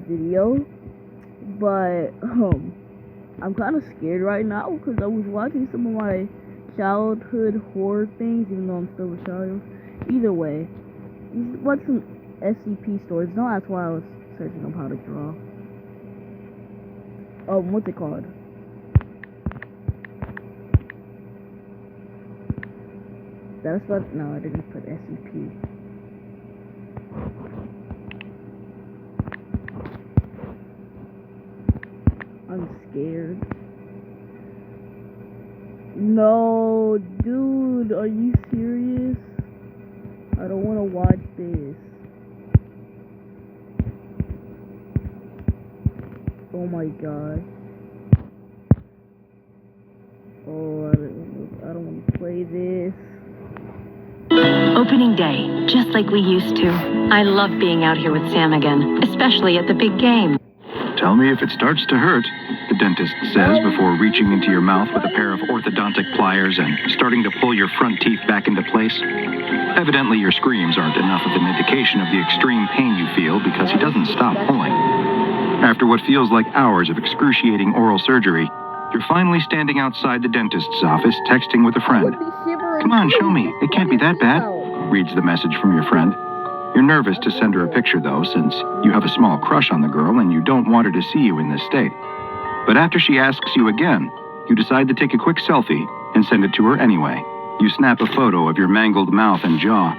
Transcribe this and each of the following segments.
video, but I'm kind of scared right now because I was watching some of my childhood horror things, even though I'm still a child. Either way, what's some SCP stories? Don't ask why I was searching up how to draw. What's it called? That's what. No, I didn't put SCP. I'm scared. No, dude, are you serious? I don't want to watch this. Oh my god. Oh, I don't want to play this. Opening day, just like we used to. I love being out here with Sam again, especially at the big game. Tell me if it starts to hurt, the dentist says before reaching into your mouth with a pair of orthodontic pliers and starting to pull your front teeth back into place. Evidently, your screams aren't enough of an indication of the extreme pain you feel because he doesn't stop pulling. After what feels like hours of excruciating oral surgery, you're finally standing outside the dentist's office texting with a friend. Come on, show me. It can't be that bad, reads the message from your friend. You're nervous to send her a picture, though, since you have a small crush on the girl and you don't want her to see you in this state. But after she asks you again, you decide to take a quick selfie and send it to her anyway. You snap a photo of your mangled mouth and jaw.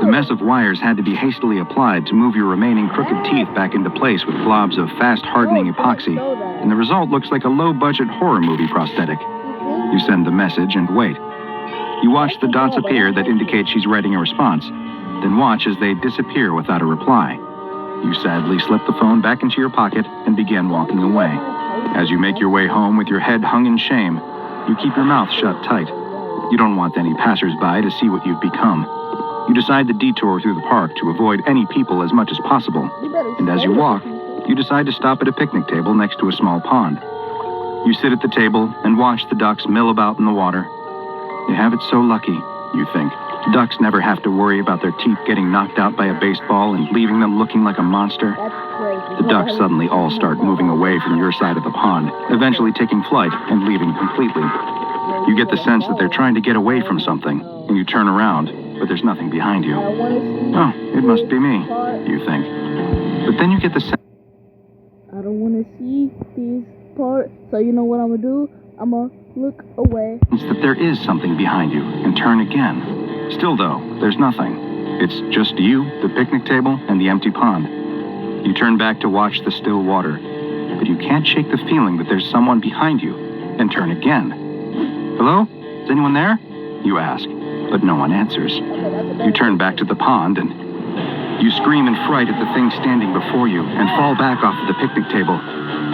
The mess of wires had to be hastily applied to move your remaining crooked teeth back into place with globs of fast-hardening epoxy, and the result looks like a low-budget horror movie prosthetic. You send the message and wait. You watch the dots appear that indicate she's writing a response, then watch as they disappear without a reply. You sadly slip the phone back into your pocket and begin walking away. As you make your way home with your head hung in shame, you keep your mouth shut tight. You don't want any passers-by to see what you've become. You decide to detour through the park to avoid any people as much as possible. And as you walk, you decide to stop at a picnic table next to a small pond. You sit at the table and watch the ducks mill about in the water. You have it so lucky, you think. Ducks never have to worry about their teeth getting knocked out by a baseball and leaving them looking like a monster. The ducks suddenly all start moving away from your side of the pond, eventually taking flight and leaving completely. You get the sense that they're trying to get away from something, and you turn around, but there's nothing behind you. Oh, it must be me, you think. But then you get the sense... I don't want to see this part, so you know what I'm going to do? I'm going to look away. ...that there is something behind you, and turn again. Still, though, there's nothing. It's just you, the picnic table, and the empty pond. You turn back to watch the still water, but you can't shake the feeling that there's someone behind you, and turn again. Hello? Is anyone there? You ask, but no one answers. You turn back to the pond, and you scream in fright at the thing standing before you, and fall back off of the picnic table.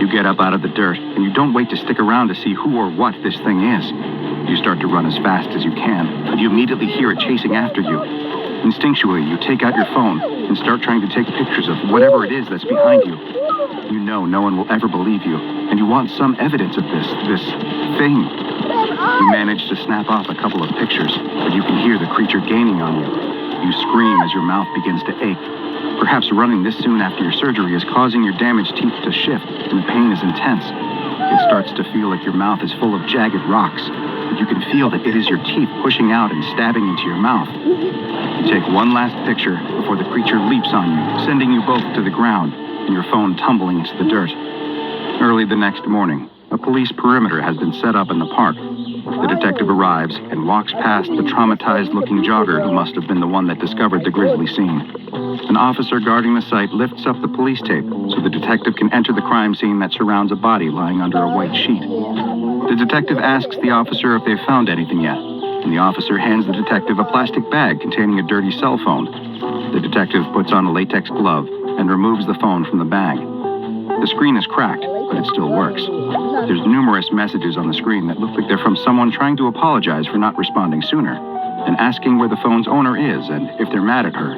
You get up out of the dirt, and you don't wait to stick around to see who or what this thing is. You start to run as fast as you can, but you immediately hear it chasing after you. Instinctually, you take out your phone and start trying to take pictures of whatever it is that's behind you. You know no one will ever believe you, and you want some evidence of this thing. You manage to snap off a couple of pictures, but you can hear the creature gaining on you. You scream as your mouth begins to ache. Perhaps running this soon after your surgery is causing your damaged teeth to shift, and the pain is intense. It starts to feel like your mouth is full of jagged rocks, but you can feel that it is your teeth pushing out and stabbing into your mouth. You take one last picture before the creature leaps on you, sending you both to the ground, and your phone tumbling into the dirt. Early the next morning, a police perimeter has been set up in the park. The detective arrives and walks past the traumatized-looking jogger who must have been the one that discovered the grisly scene. An officer guarding the site lifts up the police tape so the detective can enter the crime scene that surrounds a body lying under a white sheet. The detective asks the officer if they've found anything yet, and the officer hands the detective a plastic bag containing a dirty cell phone. The detective puts on a latex glove and removes the phone from the bag. The screen is cracked, but it still works. There's numerous messages on the screen that look like they're from someone trying to apologize for not responding sooner, and asking where the phone's owner is and if they're mad at her.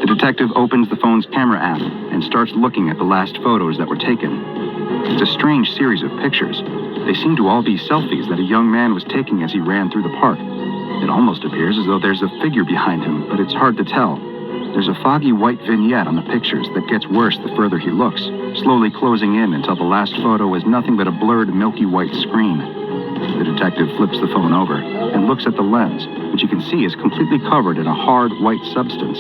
The detective opens the phone's camera app and starts looking at the last photos that were taken. It's a strange series of pictures. They seem to all be selfies that a young man was taking as he ran through the park. It almost appears as though there's a figure behind him, but it's hard to tell. There's a foggy white vignette on the pictures that gets worse the further he looks, slowly closing in until the last photo is nothing but a blurred milky white screen. The detective flips the phone over and looks at the lens, which you can see is completely covered in a hard white substance.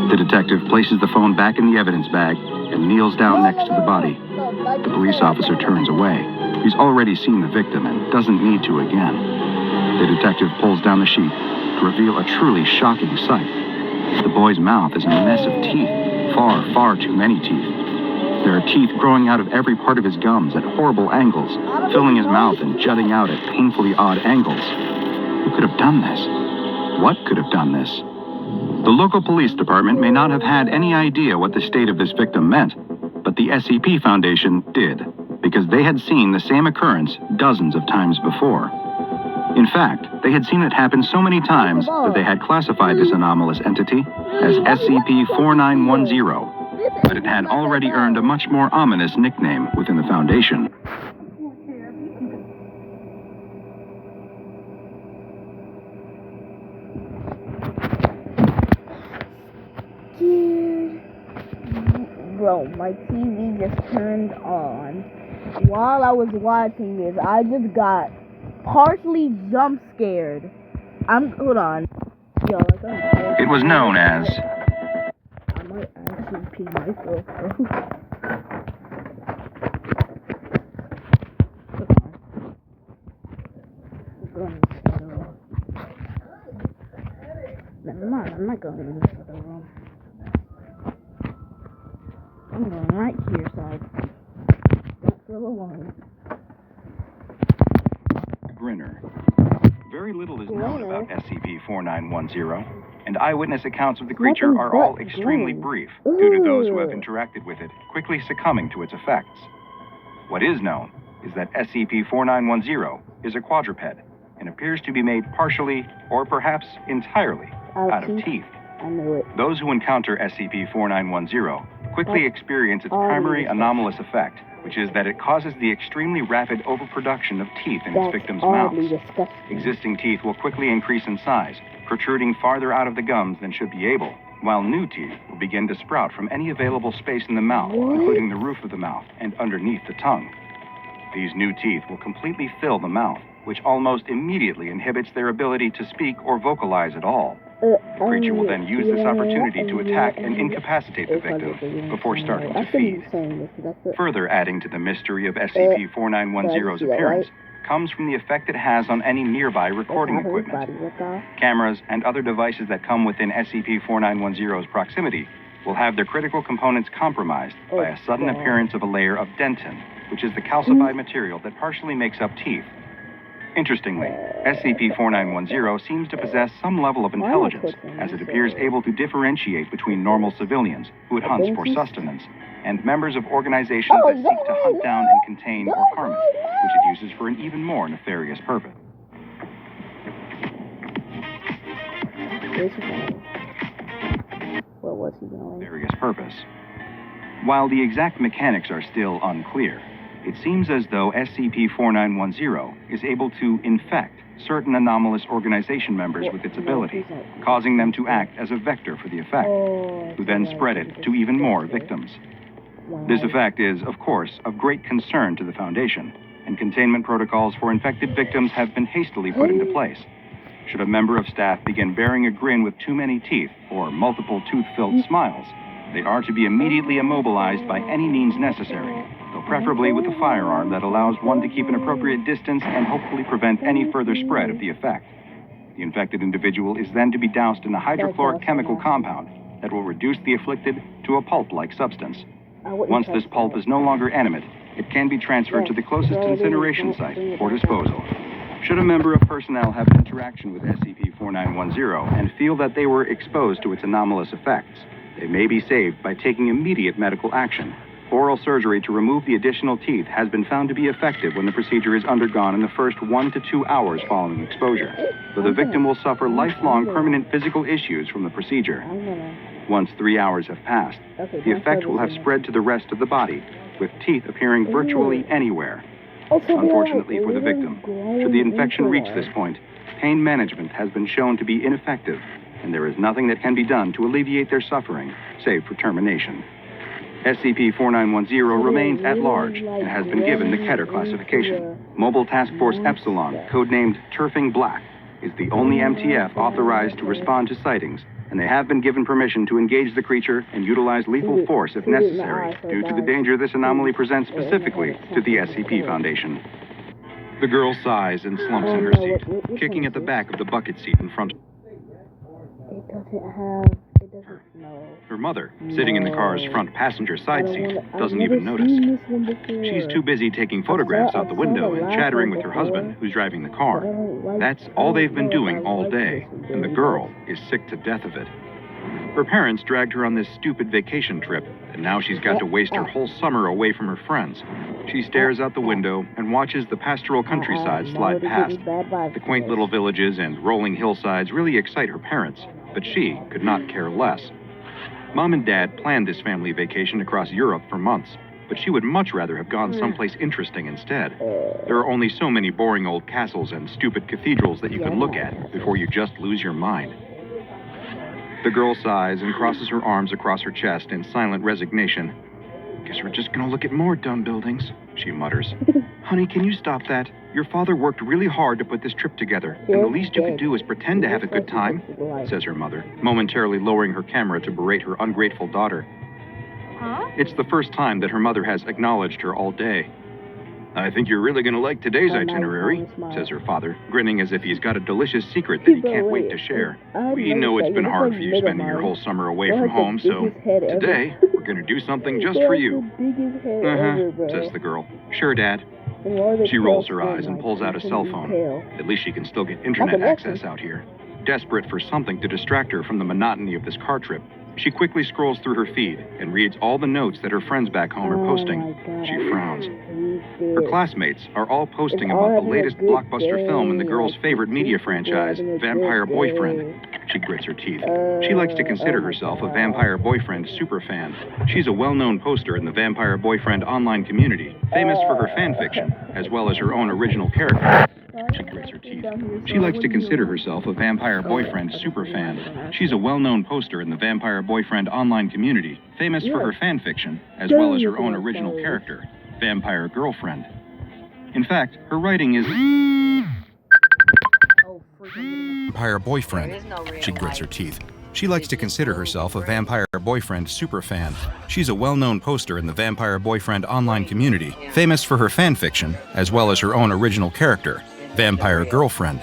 The detective places the phone back in the evidence bag and kneels down next to the body. The police officer turns away. He's already seen the victim and doesn't need to again. The detective pulls down the sheet to reveal a truly shocking sight. The boy's mouth is a mess of teeth, far too many teeth. There are teeth growing out of every part of his gums at horrible angles, filling his mouth and jutting out at painfully odd angles. Who could have done this? What could have done this? The local police department may not have had any idea what the state of this victim meant, but the SCP Foundation did, because they had seen the same occurrence dozens of times before. In fact, they had seen it happen so many times that they had classified this anomalous entity as SCP-4910, but it had already earned a much more ominous nickname within the Foundation. Bro, my TV just turned on. While I was watching this, I just got partially jump scared. Hold on. Yo, It was known as... I might actually pee myself, bro. Never mind, I'm not going in the other room. I'm going right here, so I don't feel alone. Grinner. Very little is known about SCP-4910, and eyewitness accounts of the creature are all extremely brief due to those who have interacted with it quickly succumbing to its effects. What is known is that SCP-4910 is a quadruped and appears to be made partially, or perhaps entirely, out of teeth. I knew it. Those who encounter SCP-4910 quickly experience its primary anomalous effect, which is that it causes the extremely rapid overproduction of teeth in its victims' mouths. Existing teeth will quickly increase in size, protruding farther out of the gums than should be able, while new teeth will begin to sprout from any available space in the mouth, including the roof of the mouth and underneath the tongue. These new teeth will completely fill the mouth, which almost immediately inhibits their ability to speak or vocalize at all. The creature will then use this opportunity to attack and incapacitate the victim before starting to feed. Further adding to the mystery of SCP-4910's appearance comes from the effect it has on any nearby recording equipment. Cameras and other devices that come within SCP-4910's proximity will have their critical components compromised by a sudden appearance of a layer of dentin, which is the calcified material that partially makes up teeth. Interestingly, SCP-4910 seems to possess some level of intelligence, as it appears able to differentiate between normal civilians who it hunts for sustenance and members of organizations that seek to hunt down and contain or harm it, which it uses for an even more nefarious purpose. What was he doing? Nefarious purpose. While the exact mechanics are still unclear, it seems as though SCP-4910 is able to infect certain anomalous organization members with its ability, causing them to act as a vector for the effect, who then spread it to even more victims. This effect is, of course, of great concern to the Foundation, and containment protocols for infected victims have been hastily put into place. Should a member of staff begin bearing a grin with too many teeth or multiple tooth-filled smiles, they are to be immediately immobilized by any means necessary, though preferably with a firearm that allows one to keep an appropriate distance and hopefully prevent any further spread of the effect. The infected individual is then to be doused in a hydrochloric chemical compound that will reduce the afflicted to a pulp-like substance. Once this pulp is no longer animate, it can be transferred to the closest incineration site for disposal. Should a member of personnel have an interaction with SCP-4910 and feel that they were exposed to its anomalous effects, they may be saved by taking immediate medical action. Oral surgery to remove the additional teeth has been found to be effective when the procedure is undergone in the first 1 to 2 hours following exposure, though the victim will suffer lifelong permanent physical issues from the procedure. Once 3 hours have passed, the effect will have spread to the rest of the body, with teeth appearing virtually anywhere. Unfortunately for the victim, should the infection reach this point, pain management has been shown to be ineffective, and there is nothing that can be done to alleviate their suffering, save for termination. SCP-4910 remains at large and has been given the Keter classification. Mobile Task Force Epsilon, codenamed Turfing Black, is the only MTF authorized to respond to sightings, and they have been given permission to engage the creature and utilize lethal force if necessary, due to the danger this anomaly presents specifically to the SCP Foundation. The girl sighs and slumps in her seat, kicking at the back of the bucket seat in front. Her mother, sitting in the car's front passenger side seat, doesn't even notice. She's too busy taking photographs out the window and chattering with her husband, who's driving the car. That's all they've been doing all day, and the girl is sick to death of it. Her parents dragged her on this stupid vacation trip, and now she's got to waste her whole summer away from her friends. She stares out the window and watches the pastoral countryside slide past. The quaint little villages and rolling hillsides really excite her parents, but she could not care less. Mom and Dad planned this family vacation across Europe for months, but she would much rather have gone someplace interesting instead. There are only so many boring old castles and stupid cathedrals that you can look at before you just lose your mind. The girl sighs and crosses her arms across her chest in silent resignation. Guess we're just gonna look at more dumb buildings, she mutters. Honey, can you stop that? Your father worked really hard to put this trip together, and the least you could do is pretend to have a good time, says her mother, momentarily lowering her camera to berate her ungrateful daughter. Huh? It's the first time that her mother has acknowledged her all day. I think you're really gonna like today's itinerary, says her father, grinning as if he's got a delicious secret that he can't wait to share. We know it's been hard for you spending your whole summer away from home, so today we're gonna do something just for you. Says the girl. Sure, Dad. She rolls her eyes and pulls out a cell phone. At least she can still get internet access out here. Desperate for something to distract her from the monotony of this car trip, she quickly scrolls through her feed and reads all the notes that her friends back home are posting. She frowns. Her classmates are all posting about the latest blockbuster film in the girl's favorite media franchise, Vampire Boyfriend. She grits her teeth. She likes to consider herself a Vampire Boyfriend superfan. She's a well-known poster in the Vampire Boyfriend online community, famous for her fanfiction, as well as her own original character. She grits her teeth. She likes to consider herself a Vampire Boyfriend superfan. She's a well-known poster in the Vampire Boyfriend online community, famous for her fanfiction, as well as her own original character, Vampire Girlfriend. In fact, her writing is Vampire Boyfriend. She grits her teeth. She likes to consider herself a Vampire Boyfriend superfan. She's a well-known poster in the Vampire Boyfriend online community, famous for her fanfiction, as well as her own original character, Vampire Girlfriend.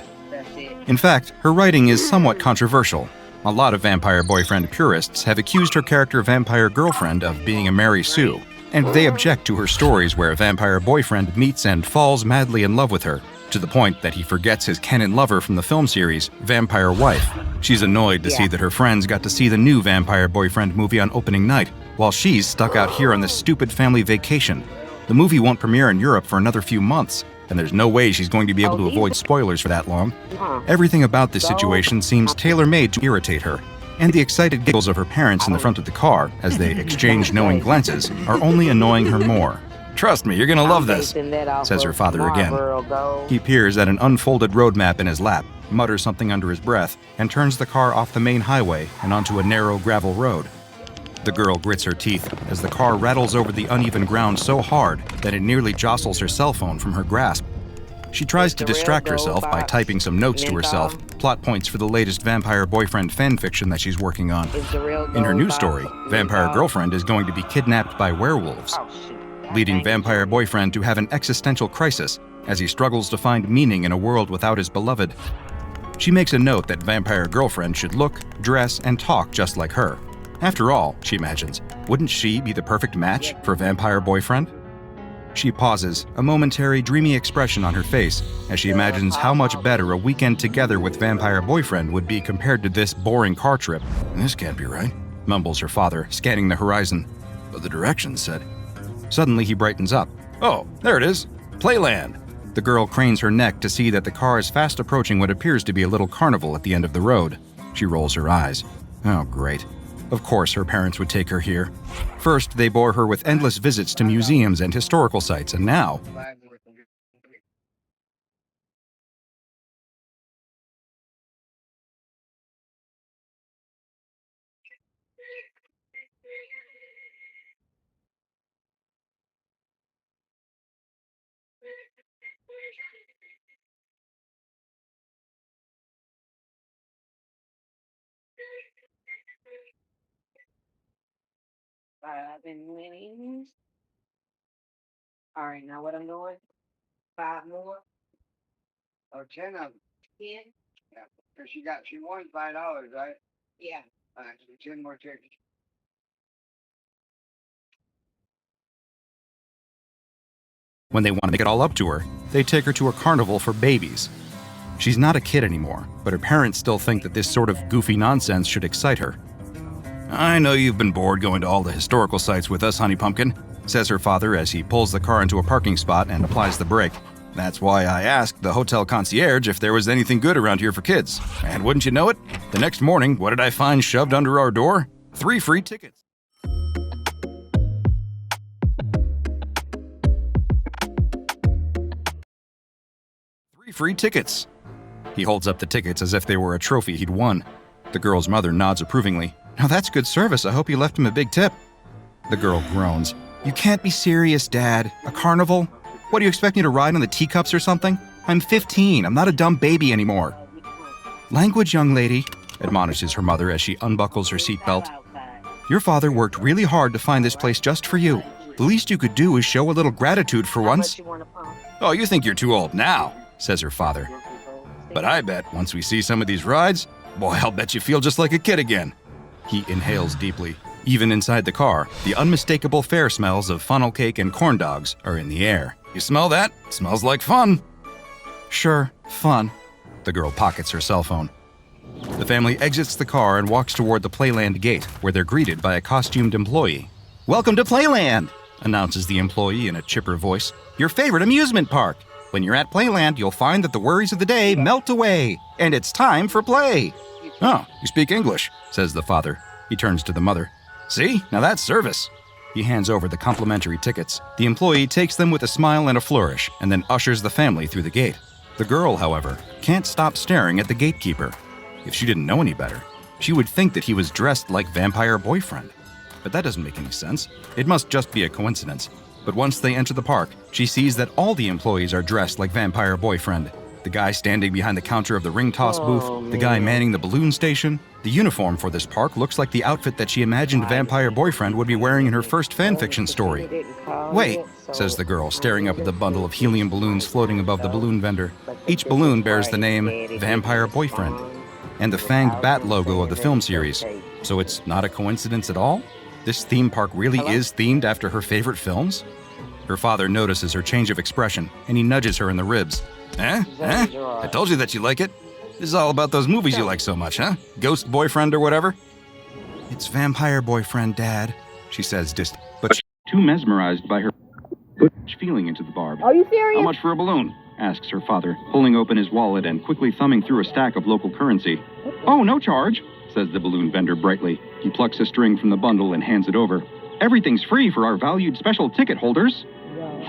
In fact, her writing is somewhat controversial. A lot of Vampire Boyfriend purists have accused her character Vampire Girlfriend of being a Mary Sue, and they object to her stories where a Vampire Boyfriend meets and falls madly in love with her, to the point that he forgets his canon lover from the film series, Vampire Wife. She's annoyed to see that her friends got to see the new Vampire Boyfriend movie on opening night, while she's stuck out here on this stupid family vacation. The movie won't premiere in Europe for another few months, and there's no way she's going to be able to avoid spoilers for that long. Everything about this situation seems tailor-made to irritate her, and the excited giggles of her parents in the front of the car, as they exchange knowing glances, are only annoying her more. Trust me, you're gonna love this, says her father again. He peers at an unfolded road map in his lap, mutters something under his breath, and turns the car off the main highway and onto a narrow gravel road. The girl grits her teeth as the car rattles over the uneven ground so hard that it nearly jostles her cell phone from her grasp. She tries to distract herself by typing some notes to herself, plot points for the latest Vampire Boyfriend fanfiction that she's working on. In her new story, Vampire Girlfriend is going to be kidnapped by werewolves, leading Vampire Boyfriend to have an existential crisis as he struggles to find meaning in a world without his beloved. She makes a note that Vampire Girlfriend should look, dress, and talk just like her. After all, she imagines, wouldn't she be the perfect match for Vampire Boyfriend? She pauses, a momentary dreamy expression on her face, as she imagines how much better a weekend together with Vampire Boyfriend would be compared to this boring car trip. This can't be right, mumbles her father, scanning the horizon. But the directions said. Suddenly he brightens up. Oh, there it is. Playland. The girl cranes her neck to see that the car is fast approaching what appears to be a little carnival at the end of the road. She rolls her eyes. Oh, great. Of course her parents would take her here. First, they bore her with endless visits to museums and historical sites, and now I've been winning. All right, now what I'm doing? 5 more. Or 10 of them. 10? Yeah. Because she won $5, right? Yeah. All right, so 10 more tickets. When they want to make it all up to her, they take her to a carnival for babies. She's not a kid anymore, but her parents still think that this sort of goofy nonsense should excite her. "I know you've been bored going to all the historical sites with us, Honey Pumpkin," says her father as he pulls the car into a parking spot and applies the brake. "That's why I asked the hotel concierge if there was anything good around here for kids. And wouldn't you know it, the next morning, what did I find shoved under our door? 3 free tickets." 3 free tickets. He holds up the tickets as if they were a trophy he'd won. The girl's mother nods approvingly. "Now that's good service. I hope you left him a big tip." The girl groans. "You can't be serious, Dad. A carnival? What, do you expect me to ride on the teacups or something? I'm 15. I'm not a dumb baby anymore." "Language, young lady," admonishes her mother as she unbuckles her seatbelt. "Your father worked really hard to find this place just for you. The least you could do is show a little gratitude for once." "Oh, you think you're too old now," says her father. "But I bet once we see some of these rides, boy, I'll bet you feel just like a kid again." He inhales deeply. Even inside the car, the unmistakable fair smells of funnel cake and corn dogs are in the air. "You smell that? It smells like fun." "Sure, fun." The girl pockets her cell phone. The family exits the car and walks toward the Playland gate, where they're greeted by a costumed employee. "Welcome to Playland," announces the employee in a chipper voice. "Your favorite amusement park. When you're at Playland, you'll find that the worries of the day melt away, and it's time for play." "Oh, you speak English," says the father. He turns to the mother. "See? Now that's service." He hands over the complimentary tickets. The employee takes them with a smile and a flourish, and then ushers the family through the gate. The girl, however, can't stop staring at the gatekeeper. If she didn't know any better, she would think that he was dressed like Vampire Boyfriend. But that doesn't make any sense. It must just be a coincidence. But once they enter the park, she sees that all the employees are dressed like Vampire Boyfriend. The guy standing behind the counter of the ring toss booth, the guy manning the balloon station. The uniform for this park looks like the outfit that she imagined Vampire Boyfriend would be wearing in her first fanfiction story. "Wait," says the girl, staring up at the bundle of helium balloons floating above the balloon vendor. Each balloon bears the name Vampire Boyfriend and the fanged bat logo of the film series. So it's not a coincidence at all? This theme park really is themed after her favorite films? Her father notices her change of expression, and he nudges her in the ribs. Eh? I told you that you like it. This is all about those movies you like so much, huh? Ghost Boyfriend or whatever? "It's Vampire Boyfriend, Dad," she says but she's too mesmerized by her feeling into the barb. Are you serious? "How much for a balloon?" asks her father, pulling open his wallet and quickly thumbing through a stack of local currency. "Oh, no charge," says the balloon vendor brightly. He plucks a string from the bundle and hands it over. "Everything's free for our valued special ticket holders."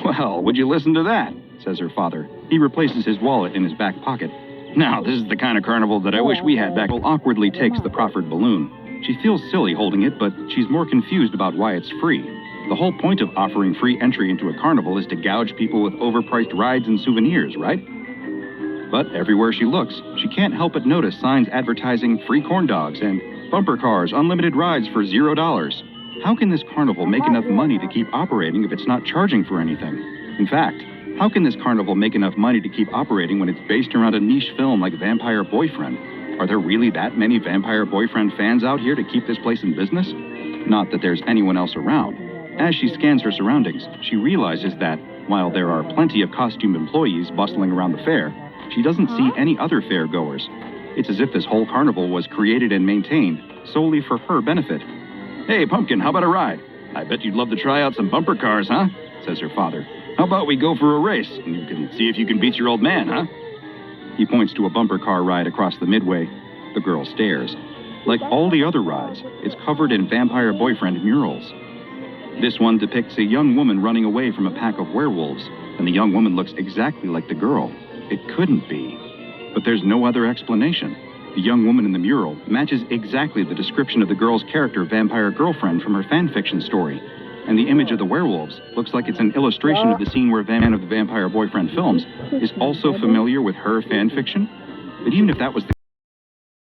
"Well, would you listen to that?" says her father. He replaces his wallet in his back pocket. "Now, this is the kind of carnival that I wish we had back." Awkwardly takes the proffered balloon. She feels silly holding it, but she's more confused about why it's free. The whole point of offering free entry into a carnival is to gouge people with overpriced rides and souvenirs, right? But everywhere she looks, she can't help but notice signs advertising free corn dogs and bumper cars, unlimited rides for $0. How can this carnival make enough money to keep operating if it's not charging for anything? In fact, how can this carnival make enough money to keep operating when it's based around a niche film like Vampire Boyfriend? Are there really that many Vampire Boyfriend fans out here to keep this place in business? Not that there's anyone else around. As she scans her surroundings, she realizes that, while there are plenty of costume employees bustling around the fair, she doesn't see any other fair goers. It's as if this whole carnival was created and maintained solely for her benefit. "Hey, Pumpkin, how about a ride? I bet you'd love to try out some bumper cars, huh?" says her father. "How about we go for a race, and you can see if you can beat your old man, huh?" He points to a bumper car ride across the midway. The girl stares. Like all the other rides, it's covered in Vampire Boyfriend murals. This one depicts a young woman running away from a pack of werewolves, and the young woman looks exactly like the girl. It couldn't be. But there's no other explanation. The young woman in the mural matches exactly the description of the girl's character vampire girlfriend from her fanfiction story. And the image of the werewolves looks like it's an illustration of the scene where Van of the Vampire Boyfriend films is also familiar with her fanfiction. But even if that was the